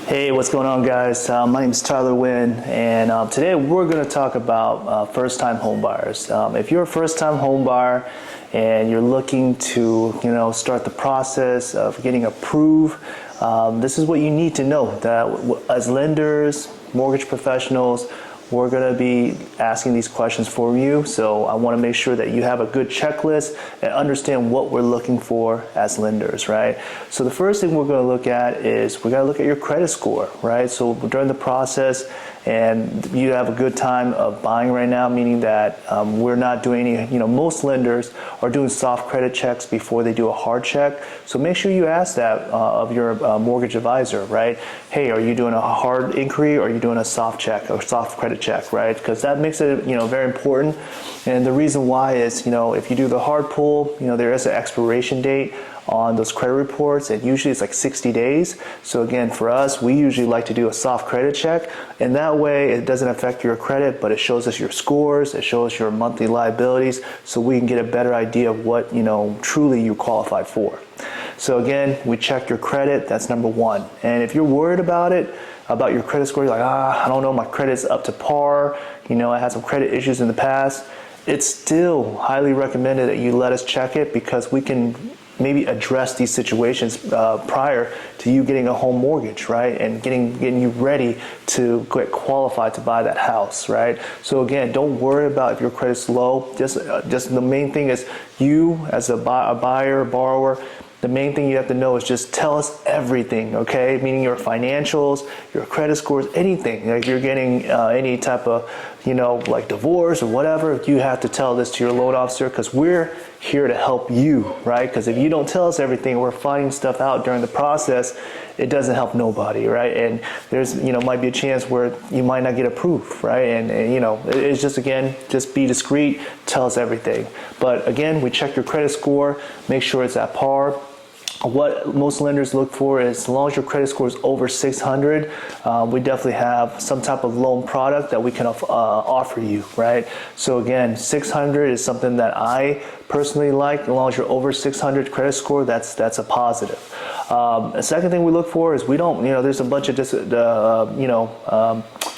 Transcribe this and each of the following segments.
Hey, what's going on, guys? My name is Tyler Wynn, and today we're going to talk about first-time home buyers. If you're a first-time home buyer and you're looking to, start the process of getting approved, this is what you need to know. That as lenders, mortgage professionals, we're going to be asking these questions for you. So I want to make sure that you have a good checklist and understand what we're looking for as lenders, right? So the first thing we're going to look at is we got to look at your credit score, right? So during the process, and you have a good time of buying right now, meaning that we're not doing any, most lenders are doing soft credit checks before they do a hard check. So make sure you ask that of your mortgage advisor, right? Hey, are you doing a hard inquiry or are you doing a soft check or soft credit check, right? Because that makes it, very important. And the reason why is, if you do the hard pull, there is an expiration date on those credit reports, and usually it's like 60 days. So again, for us, we usually like to do a soft credit check, and that way it doesn't affect your credit, but it shows us your scores, it shows your monthly liabilities, so we can get a better idea of what truly you qualify for. So again, we check your credit. That's number one. And if you're worried about it, about your credit score, you're like, I don't know, my credit's up to par, I had some credit issues in the past, it's still highly recommended that you let us check it, because we can maybe address these situations prior to you getting a home mortgage, right? And getting you ready to get qualified to buy that house, right? So again, don't worry about if your credit's low. Just the main thing is you as a buyer, borrower, the main thing you have to know is just tell us everything, okay? Meaning your financials, your credit scores, anything. Like if you're getting any type of, like divorce or whatever, you have to tell this to your loan officer, because we're here to help you, right? Because if you don't tell us everything, we're finding stuff out during the process, it doesn't help nobody, right? And there's, might be a chance where you might not get approved, right? And it's just, again, just be discreet, tell us everything. But again, we check your credit score, make sure it's at par. What most lenders look for is, as long as your credit score is over 600, we definitely have some type of loan product that we can offer you, right? So again, 600 is something that I personally like. As long as you're over 600 credit score, that's a positive. The second thing we look for is we don't, there's a bunch of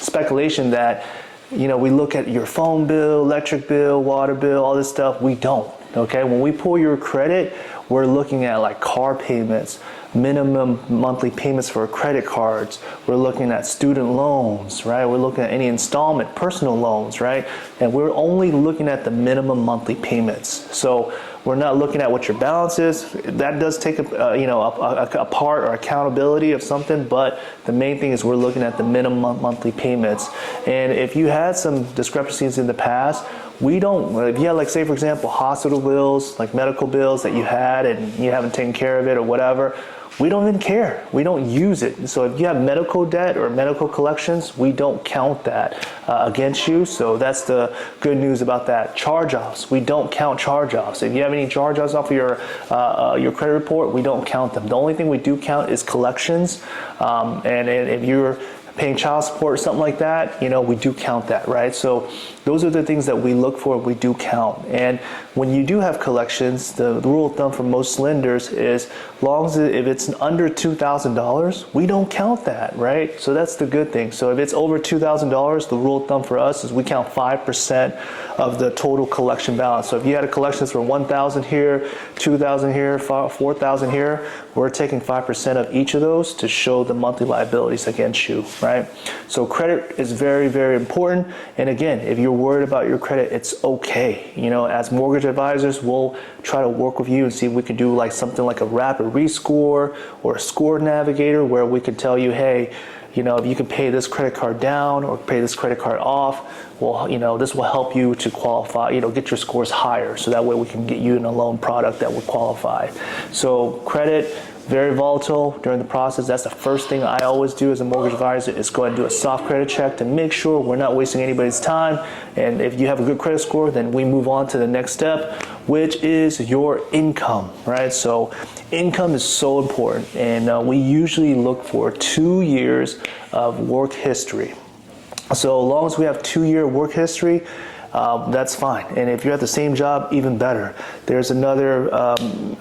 speculation that, we look at your phone bill, electric bill, water bill, all this stuff. We don't, okay? When we pull your credit, we're looking at like car payments, minimum monthly payments for credit cards. We're looking at student loans, right? We're looking at any installment, personal loans, right? And we're only looking at the minimum monthly payments. So we're not looking at what your balance is. That does take a part or accountability of something, but the main thing is we're looking at the minimum monthly payments. And if you had some discrepancies in the past, we don't, if you had, like, say for example, hospital bills, like medical bills that you had and you haven't taken care of it or whatever, we don't even care. We don't use it. So if you have medical debt or medical collections, we don't count that against you. So that's the good news about that. Charge-offs, we don't count charge-offs. If you have any charge-offs off of your credit report, we don't count them. The only thing we do count is collections. And if you're paying child support or something like that, we do count that, right? So those are the things that we look for, we do count. And when you do have collections, the rule of thumb for most lenders is, long as if it's under $2,000, we don't count that, right? So that's the good thing. So if it's over $2,000, the rule of thumb for us is we count 5% of the total collection balance. So if you had a collections for $1,000 here, $2,000 here, $4,000 here, we're taking 5% of each of those to show the monthly liabilities against you, right? So credit is very, very important. And again, if you're worried about your credit, it's okay. As mortgage advisors, we'll try to work with you and see if we can do like something like a rapid rescore or a score navigator, where we can tell you, hey, if you can pay this credit card down or pay this credit card off, well, this will help you to qualify, get your scores higher. So that way we can get you in a loan product that will qualify. So credit, very volatile during the process. That's the first thing I always do as a mortgage advisor, is go ahead and do a soft credit check to make sure we're not wasting anybody's time. And if you have a good credit score, then we move on to the next step, which is your income, right? So income is so important, and we usually look for 2 years of work history. So as long as we have 2-year work history, that's fine. And if you're at the same job, even better. There's another,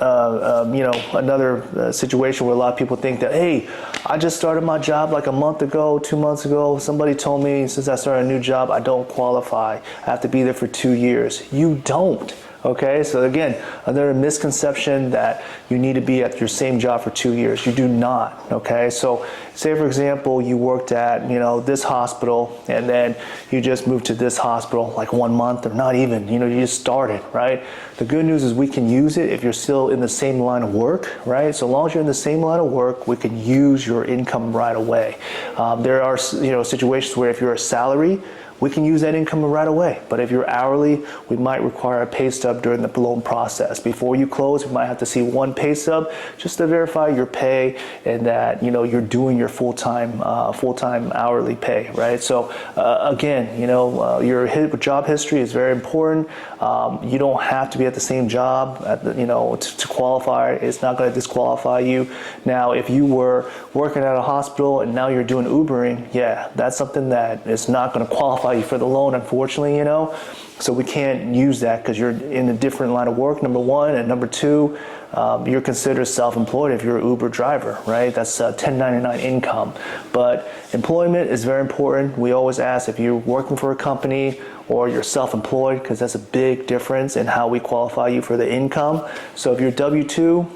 another situation where a lot of people think that, hey, I just started my job like a month ago, 2 months ago. Somebody told me since I started a new job, I don't qualify. I have to be there for 2 years. You don't. Okay, so again, another misconception that you need to be at your same job for 2 years. You do not. Okay, so say for example, you worked at this hospital, and then you just moved to this hospital like 1 month, or not even. You just started, right? The good news is we can use it if you're still in the same line of work, right? So long as you're in the same line of work, we can use your income right away. There are situations where if you're a salary, we can use that income right away. But if you're hourly, we might require a pay stub during the loan process. Before you close, we might have to see one pay stub just to verify your pay and that you're doing your full-time hourly pay, right? So again, your job history is very important. You don't have to be at the same job to qualify. It's not going to disqualify you. Now, if you were working at a hospital and now you're doing Ubering, yeah, that's something that is not going to qualify you for the loan, unfortunately, so we can't use that because you're in a different line of work, number one, and number two, you're considered self-employed if you're an Uber driver, right? That's 1099 income. But employment is very important. We always ask if you're working for a company or you're self-employed, because that's a big difference in how we qualify you for the income. So if you're W-2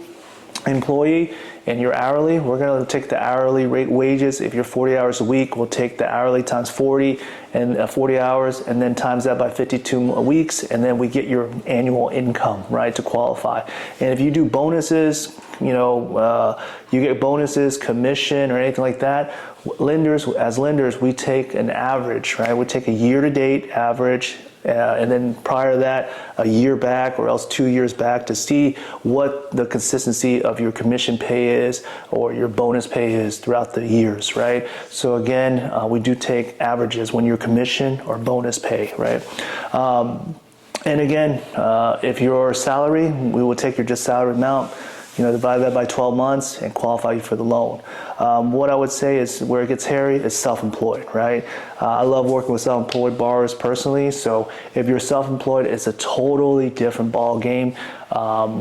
employee and you're hourly, we're going to take the hourly rate wages. If you're 40 hours a week, we'll take the hourly times 40 and 40 hours, and then times that by 52 weeks, and then we get your annual income, right, to qualify. And if you do bonuses, you get bonuses, commission, or anything like that. As lenders, we take an average, right? We take a year-to-date average. And then prior to that, a year back or else 2 years back to see what the consistency of your commission pay is or your bonus pay is throughout the years, right? So again, we do take averages when you're commission or bonus pay, right? And again, if your salary, we will take your just salary amount, divide that by 12 months and qualify you for the loan. What I would say is where it gets hairy is self-employed, right? I love working with self-employed borrowers personally. So if you're self-employed, it's a totally different ball game.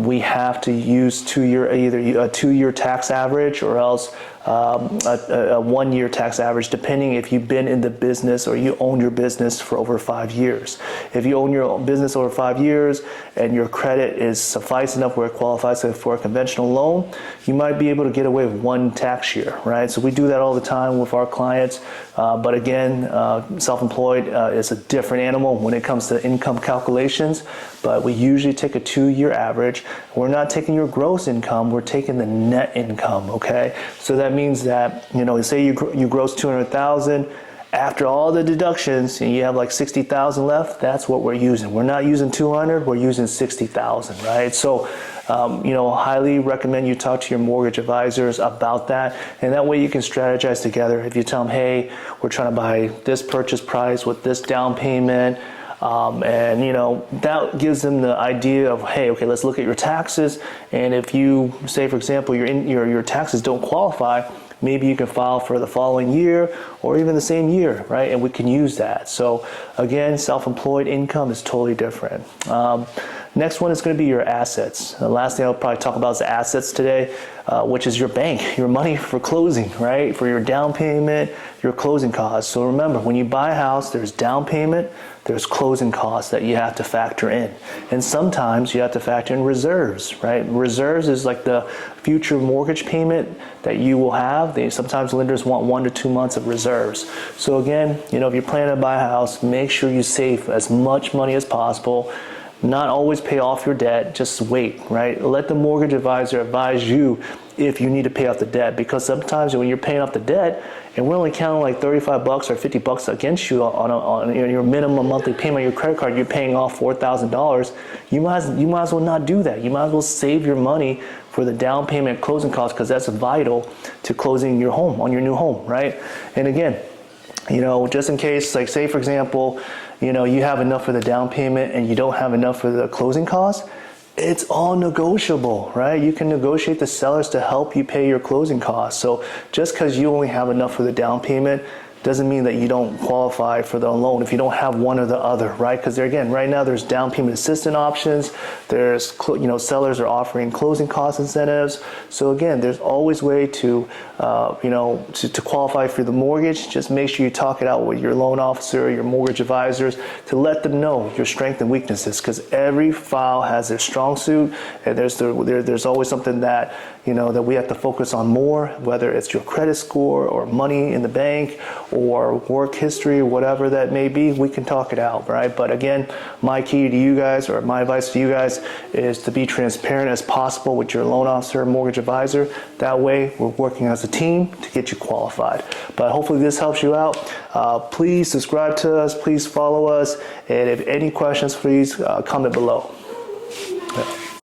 We have to use either a 2-year tax average or else a 1-year tax average, depending if you've been in the business or you own your business for over 5 years. If you own your business over 5 years and your credit is suffice enough where it qualifies for a conventional loan, you might be able to get away with 1 tax year, right? So we do that all the time with our clients. But again, self-employed is a different animal when it comes to income calculations, but we usually take a 2-year average. We're not taking your gross income, we're taking the net income, okay? So that means that, say you gross 200,000, after all the deductions and you have like 60,000 left, that's what we're using. We're not using 200, we're using 60,000, right? So highly recommend you talk to your mortgage advisors about that, and that way you can strategize together. If you tell them, hey, we're trying to buy this purchase price with this down payment, that gives them the idea of, hey, okay, let's look at your taxes, and if you say, for example, your taxes don't qualify, maybe you can file for the following year or even the same year, right? And we can use that. So again, self-employed income is totally different. Next one is going to be your assets. The last thing I'll probably talk about is the assets today, which is your bank, your money for closing, right? For your down payment, your closing costs. So remember, when you buy a house, there's down payment, there's closing costs that you have to factor in. And sometimes you have to factor in reserves, right? Reserves is like the future mortgage payment that you will have. Sometimes lenders want 1 to 2 months of reserves. So again, if you're planning to buy a house, make sure you save as much money as possible. Not always pay off your debt, just wait, right? Let the mortgage advisor advise you if you need to pay off the debt, because sometimes when you're paying off the debt and we're only counting like $35 or $50 against you on your minimum monthly payment on your credit card, you're paying off $4,000, you might as well not do that. You might as well save your money for the down payment closing costs, because that's vital to closing your home on your new home, right? And again, just in case, like say for example, you have enough for the down payment and you don't have enough for the closing costs, it's all negotiable, right? You can negotiate the sellers to help you pay your closing costs. So just because you only have enough for the down payment doesn't mean that you don't qualify for the loan if you don't have one or the other, right? Because again, right now there's down payment assistance options. There's, sellers are offering closing cost incentives. So again, there's always way to, to qualify for the mortgage. Just make sure you talk it out with your loan officer, your mortgage advisors, to let them know your strengths and weaknesses. Because every file has their strong suit, and there's always something that that we have to focus on more, whether it's your credit score or money in the bank or work history or whatever that may be. We can talk it out, right? But again, my key to you guys, or my advice to you guys, is to be transparent as possible with your loan officer, mortgage advisor. That way we're working as a team to get you qualified. But hopefully this helps you out. Please subscribe to us, please follow us, and if any questions, please comment below. Yeah.